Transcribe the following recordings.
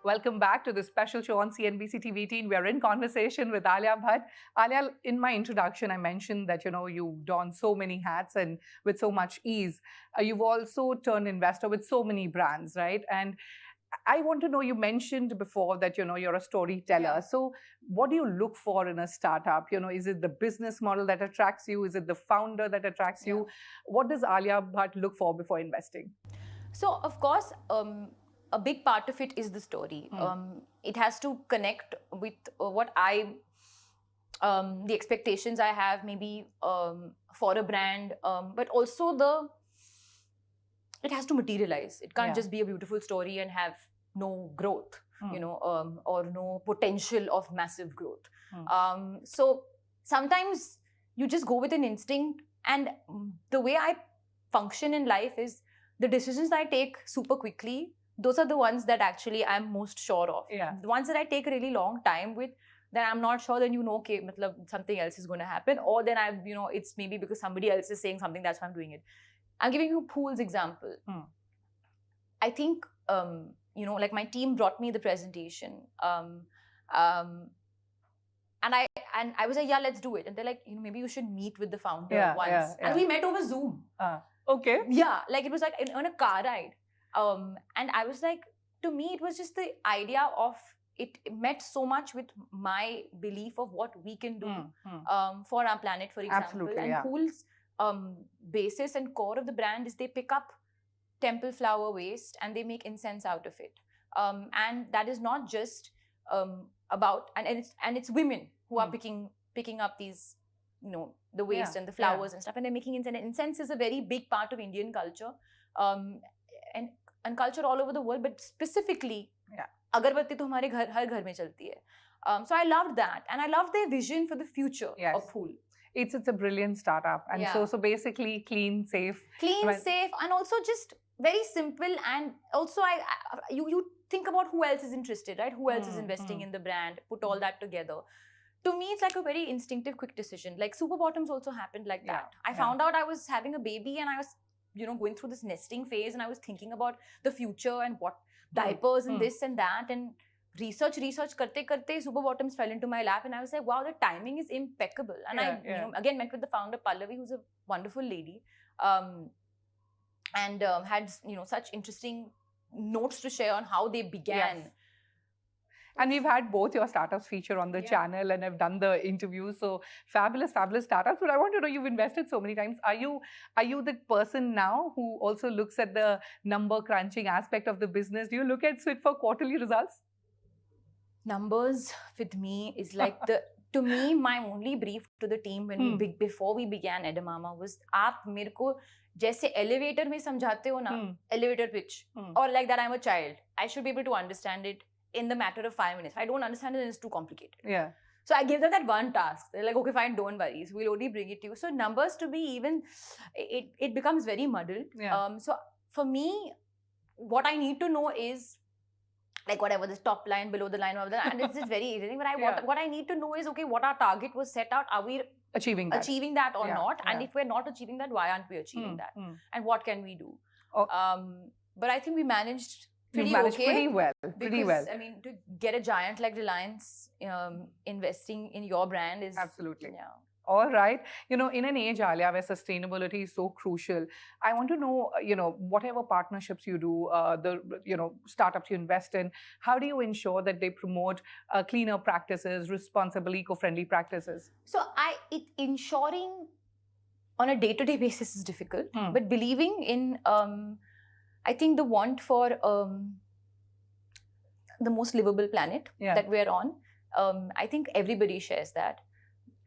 Welcome back to this special show on CNBC-TV18. We're in conversation with Alia Bhatt. Alia, in my introduction, I mentioned that, you've donned so many hats and with so much ease. You've also turned investor with so many brands, right? And I want to know, you mentioned before that, you're a storyteller. Yeah. So what do you look for in a startup? Is it the business model that attracts you? Is it the founder that attracts you? What does Alia Bhatt look for before investing? So, of course, a big part of it is the story. It has to connect with what the expectations I have maybe for a brand, but also it has to materialize. It can't just be a beautiful story and have no growth, or no potential of massive growth. So sometimes you just go with an instinct, and the way I function in life is the decisions I take super quickly. Those are the ones that actually I'm most sure of. The ones that I take a really long time with, then I'm not sure, then okay, something else is going to happen. Or then it's maybe because somebody else is saying something, that's why I'm doing it. I'm giving you Phool's example. I think, like my team brought me the presentation. And I was like, yeah, let's do it. And they're like, maybe you should meet with the founder once. And we met over Zoom. Okay. Yeah, like it was like on a car ride. And I was like, to me, it was just the idea of it met so much with my belief of what we can do for our planet, for example. Absolutely, and Phool's basis and core of the brand is they pick up temple flower waste and they make incense out of it. And that is not just about, and it's women who are picking up these, the waste and the flowers and stuff, and they're making incense. And incense is a very big part of Indian culture. And culture all over the world, but specifically, agarbatti to hamare har ghar mein chalti hai. So I loved that, and I loved their vision for the future of Phool. It's a brilliant startup, and so basically clean, safe, safe, and also just very simple. And also, you think about who else is interested, right? Who else is investing in the brand? Put all that together. To me, it's like a very instinctive, quick decision. Like Super Bottoms also happened like that. I found out I was having a baby, and I was going through this nesting phase, and I was thinking about the future and what diapers and this and that, and research karte Super Bottoms fell into my lap, and I was like, wow, the timing is impeccable. And I again met with the founder Pallavi, who's a wonderful lady, and had such interesting notes to share on how they began. And we've had both your startups feature on the channel, and I've done the interviews. So fabulous startups. But I want to know, you've invested so many times. Are you the person now who also looks at the number crunching aspect of the business? Do you look at it for quarterly results? Numbers with me is like to me, my only brief to the team when before we began Edamama was, आप मेरे को जैसे elevator में समझाते हो ना, elevator pitch, or like that I'm a child. I should be able to understand it in the matter of 5 minutes. If I don't understand it, then it's too complicated. So I gave them that one task. They're like, okay, fine, don't worry. So we'll only bring it to you. So numbers to be even, it becomes very muddled. So for me, what I need to know is, like whatever, this top line, below the line, and it's just very irritating. But what I need to know is, okay, what our target was set out. Are we achieving that or not? And if we're not achieving that, why aren't we achieving that? And what can we do? But I think we managed pretty well. I mean, to get a giant like Reliance investing in your brand is absolutely all right. In an age, Alia, where sustainability is so crucial, I want to know, whatever partnerships you do, the startups you invest in, how do you ensure that they promote cleaner practices, responsible, eco-friendly practices? So ensuring on a day-to-day basis is difficult, but believing in I think the want for the most livable planet that we're on, I think everybody shares that.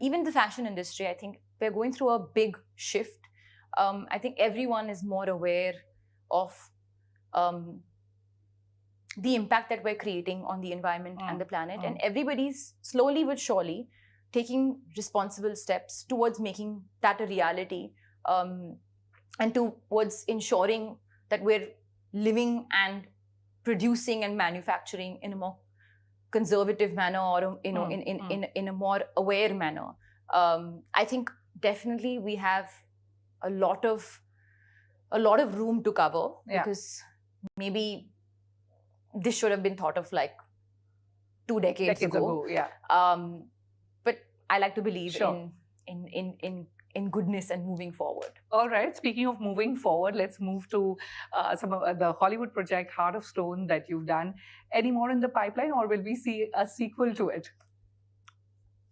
Even the fashion industry, I think we're going through a big shift. I think everyone is more aware of the impact that we're creating on the environment and the planet. And everybody's slowly but surely taking responsible steps towards making that a reality, and towards ensuring that we're living and producing and manufacturing in a more conservative manner, or in a more aware manner. I think definitely we have a lot of room to cover, because maybe this should have been thought of like 2 decades ago. Yeah. But I like to believe Sure. in goodness and moving forward. All right. Speaking of moving forward, let's move to some of the Hollywood project Heart of Stone that you've done. Any more in the pipeline, or will we see a sequel to it?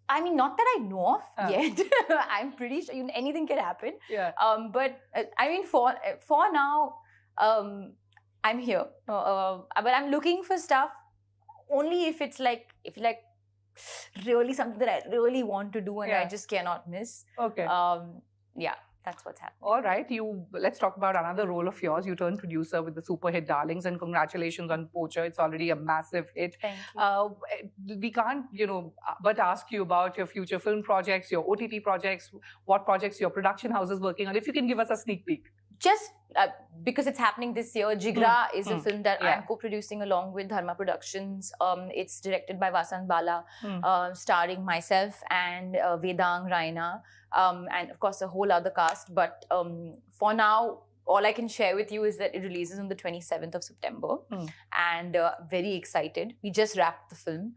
I mean, not that I know of yet. I'm pretty sure anything can happen. Yeah. But I mean, for now, I'm here. But I'm looking for stuff only if it's like really something that I really want to do and I just cannot miss. Okay. Yeah, that's what's happening. All right. Let's talk about another role of yours. You turned producer with the super hit Darlings, and congratulations on Poacher. It's already a massive hit. Thank you. We can't, but ask you about your future film projects, your OTT projects, what projects your production house is working on. If you can give us a sneak peek. Just because it's happening this year, Jigra is a film that I'm co-producing along with Dharma Productions. It's directed by Vasant Bala, starring myself and Vedang Raina, and of course a whole other cast. But for now, all I can share with you is that it releases on the 27th of September, and very excited. We just wrapped the film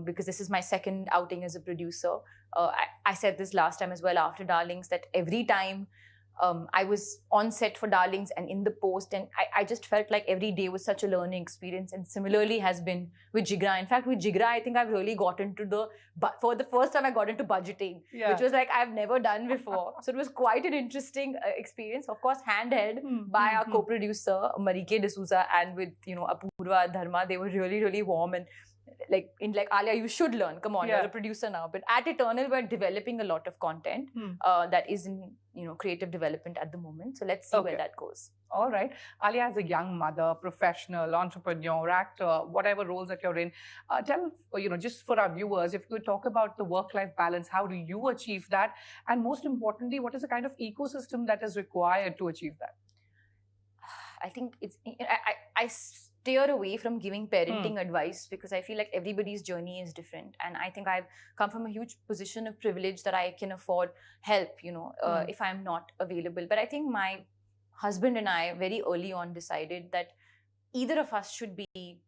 because this is my second outing as a producer. I said this last time as well after Darlings, that every time I was on set for Darlings and in the post, and I just felt like every day was such a learning experience, and similarly has been with Jigra. In fact, with Jigra, I think I've really got into for the first time I got into budgeting, which was like I've never done before. So it was quite an interesting experience. Of course, handheld by our co-producer, Marike D'Souza, and with, Apurva, Dharma. They were really, really warm and like Alia, you should learn. Come on, you're a producer now. But at Eternal, we're developing a lot of content that is in creative development at the moment. So let's see where that goes. All right. Alia, as a young mother, professional, entrepreneur, actor, whatever roles that you're in, tell, just for our viewers, if you could talk about the work-life balance, how do you achieve that? And most importantly, what is the kind of ecosystem that is required to achieve that? I think I steer away from giving parenting advice because I feel like everybody's journey is different. And I think I've come from a huge position of privilege that I can afford help, if I'm not available. But I think my husband and I very early on decided that either of us should be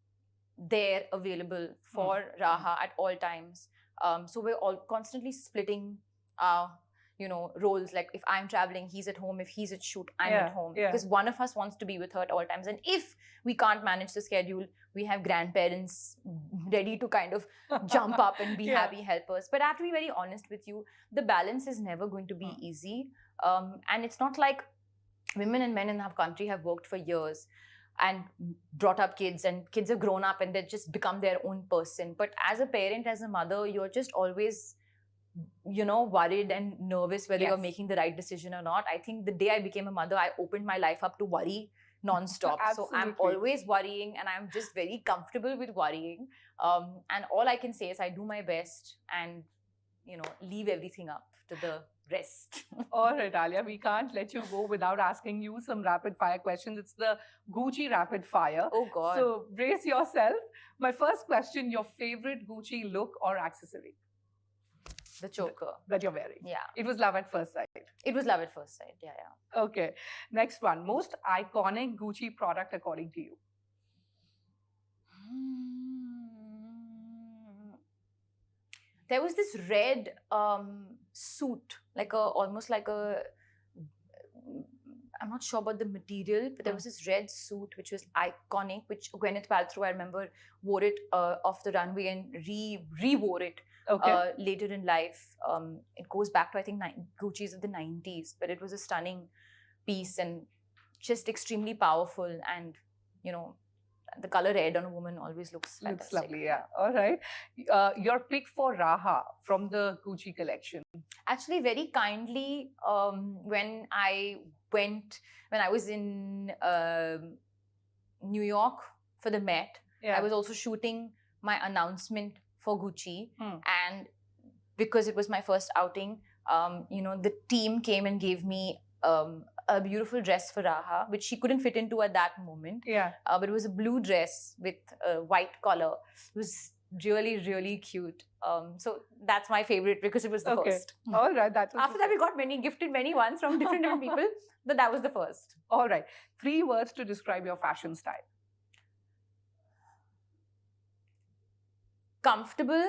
there available for Raha at all times. So we're all constantly splitting our roles. Like if I'm traveling, he's at home. If he's at shoot, I'm at home. Because one of us wants to be with her at all times. And if we can't manage the schedule, we have grandparents ready to kind of jump up and be happy helpers. But I have to be very honest with you, the balance is never going to be easy. And it's not like women and men in our country have worked for years and brought up kids, and kids have grown up and they've just become their own person. But as a parent, as a mother, you're just always worried and nervous whether you're making the right decision or not. I think the day I became a mother, I opened my life up to worry non-stop. So I'm always worrying, and I'm just very comfortable with worrying. And all I can say is I do my best and, leave everything up to the rest. All right, Alia, we can't let you go without asking you some rapid fire questions. It's the Gucci rapid fire. Oh, God. So brace yourself. My first question, your favorite Gucci look or accessory? The choker. That you're wearing. Yeah. It was love at first sight. It was love at first sight. Yeah. Okay. Next one. Most iconic Gucci product according to you? There was this red suit, almost like a, I'm not sure about the material, but there was this red suit which was iconic, which Gwyneth Paltrow, I remember, wore it off the runway and re-wore it later in life. It goes back to, I think, Gucci's of the 90s, but it was a stunning piece and just extremely powerful. And, the color red on a woman always looks fantastic. Looks lovely, yeah. All right. Your pick for Raha from the Gucci collection? Actually, very kindly, when I was in New York for the Met, I was also shooting my announcement for Gucci. And because it was my first outing, the team came and gave me a beautiful dress for Raha, which she couldn't fit into at that moment. But it was a blue dress with a white collar. It was really, really cute. So that's my favorite because it was the first. All right. After that, we got gifted many ones from different people, but that was the first. All right. 3 words to describe your fashion style. comfortable,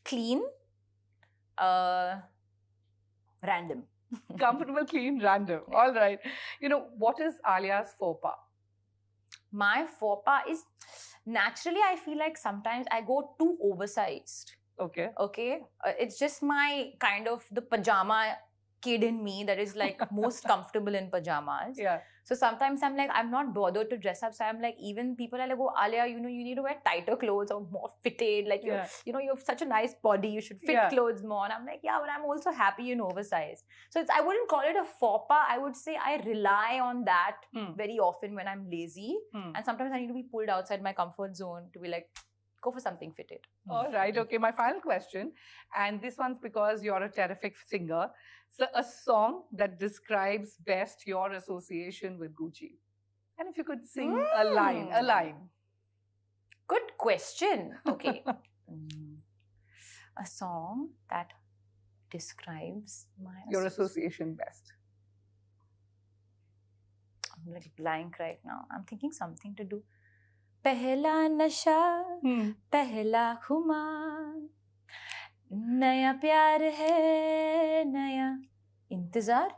clean, random. Comfortable, clean, random. All right. What is Alia's faux pas? My faux pas is, naturally, I feel like sometimes I go too oversized. Okay. It's just my kind of the pajama kid in me that is like most comfortable in pajamas. Yeah. So sometimes I'm like, I'm not bothered to dress up. So I'm like, even people are like, oh, Alia, you need to wear tighter clothes or more fitted. Like, you have such a nice body. You should fit clothes more. And I'm like, yeah, but I'm also happy in oversized. So I wouldn't call it a faux pas. I would say I rely on that very often when I'm lazy. And sometimes I need to be pulled outside my comfort zone to be like, go for something fitted. All right. Okay. My final question. And this one's because you're a terrific singer. So a song that describes best your association with Gucci. And if you could sing a line. Good question. Okay. A song that describes your association best. I'm like blank right now. I'm thinking something to do. Pehla nasha, pehla khumar. Naya pyar hai, naya intezar.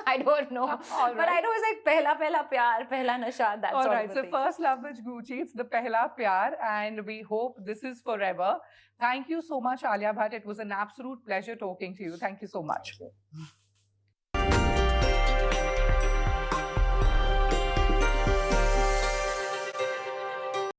I don't know. But I know it's like pehla pyar, pehla nasha. That's all right. So first love with Gucci, it's the pehla pyar, and we hope this is forever. Thank you so much, Alia Bhatt. It was an absolute pleasure talking to you. Thank you so much. Thank you.